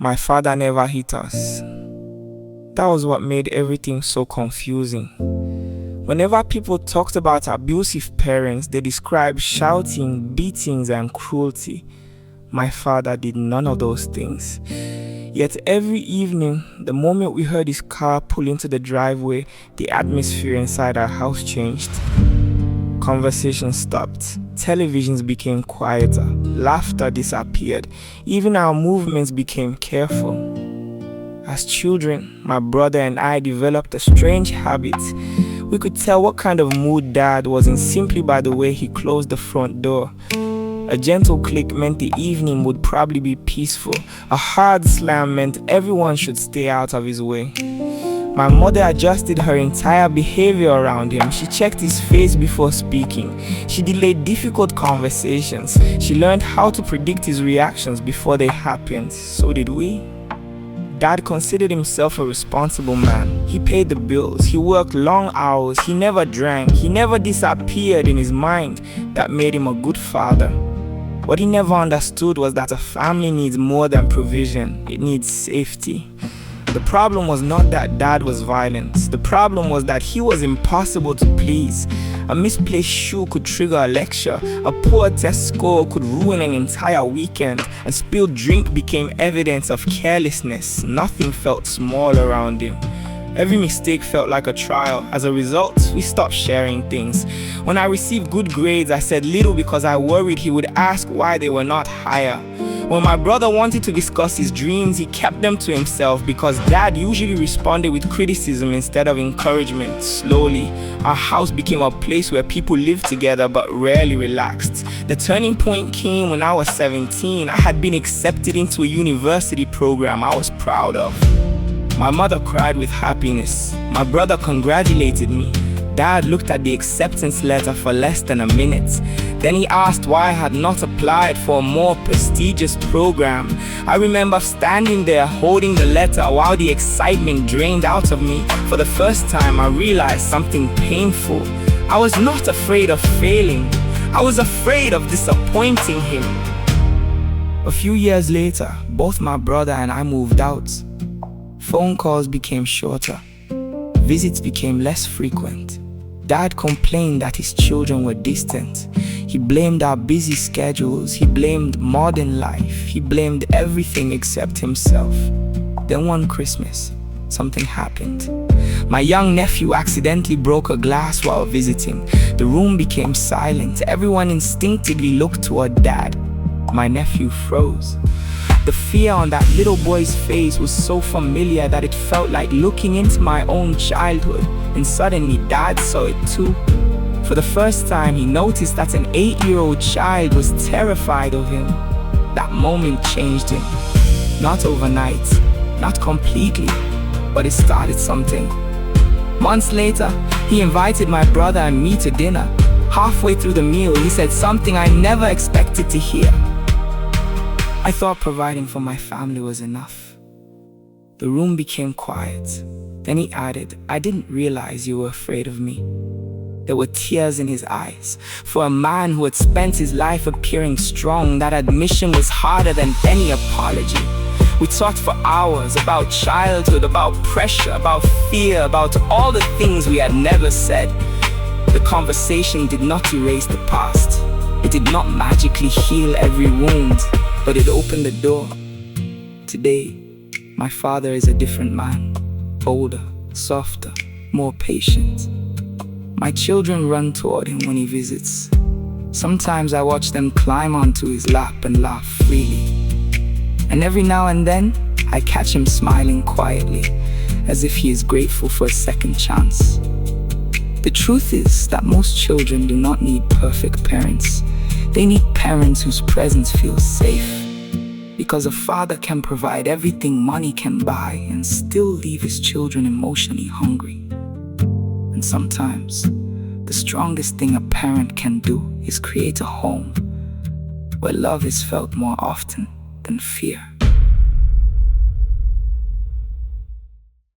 My father never hit us. That was what made everything so confusing. Whenever people talked about abusive parents, they described shouting, beatings, and cruelty. My father did none of those things. Yet every evening, the moment we heard his car pull into the driveway, the atmosphere inside our house changed. Conversations stopped. Televisions became quieter. Laughter disappeared. Even our movements became careful. As children, my brother and I developed a strange habit. We could tell what kind of mood Dad was in simply by the way he closed the front door. A gentle click meant the evening would probably be peaceful. A hard slam meant everyone should stay out of his way. My mother adjusted her entire behavior around him. She checked his face before speaking. She delayed difficult conversations. She learned how to predict his reactions before they happened. So did we. Dad considered himself a responsible man. He paid the bills. He worked long hours. He never drank. He never disappeared in his mind. That made him a good father. What he never understood was that a family needs more than provision. It needs safety. The problem was not that Dad was violent. The problem was that he was impossible to please. A misplaced shoe could trigger a lecture. A poor test score could ruin an entire weekend. And spilled drink became evidence of carelessness. Nothing felt small around him. Every mistake felt like a trial. As a result, we stopped sharing things. When I received good grades, I said little because I worried he would ask why they were not higher. When my brother wanted to discuss his dreams, he kept them to himself because Dad usually responded with criticism instead of encouragement. Slowly, our house became a place where people lived together but rarely relaxed. The turning point came when I was 17. I had been accepted into a university program I was proud of. My mother cried with happiness. My brother congratulated me. Dad looked at the acceptance letter for less than a minute. Then he asked why I had not applied for a more prestigious program. I remember standing there holding the letter while the excitement drained out of me. For the first time, I realized something painful. I was not afraid of failing. I was afraid of disappointing him. A few years later, both my brother and I moved out. Phone calls became shorter. Visits became less frequent. Dad complained that his children were distant. He blamed our busy schedules. He blamed modern life. He blamed everything except himself. Then one Christmas, something happened. My young nephew accidentally broke a glass while visiting. The room became silent. Everyone instinctively looked toward Dad. My nephew froze. The fear on that little boy's face was so familiar that it felt like looking into my own childhood. And suddenly Dad saw it too. For the first time, he noticed that an 8-year-old child was terrified of him. That moment changed him. Not overnight, not completely, but it started something. Months later, he invited my brother and me to dinner. Halfway through the meal, he said something I never expected to hear. I thought providing for my family was enough. The room became quiet. Then he added, "I didn't realize you were afraid of me." There were tears in his eyes. For a man who had spent his life appearing strong, that admission was harder than any apology. We talked for hours about childhood, about pressure, about fear, about all the things we had never said. The conversation did not erase the past. It did not magically heal every wound, but it opened the door. Today, my father is a different man. Older, softer, more patient. My children run toward him when he visits. Sometimes I watch them climb onto his lap and laugh freely. And every now and then, I catch him smiling quietly, as if he is grateful for a second chance. The truth is that most children do not need perfect parents. They need parents whose presence feels safe. Because a father can provide everything money can buy and still leave his children emotionally hungry. And sometimes, the strongest thing a parent can do is create a home where love is felt more often than fear.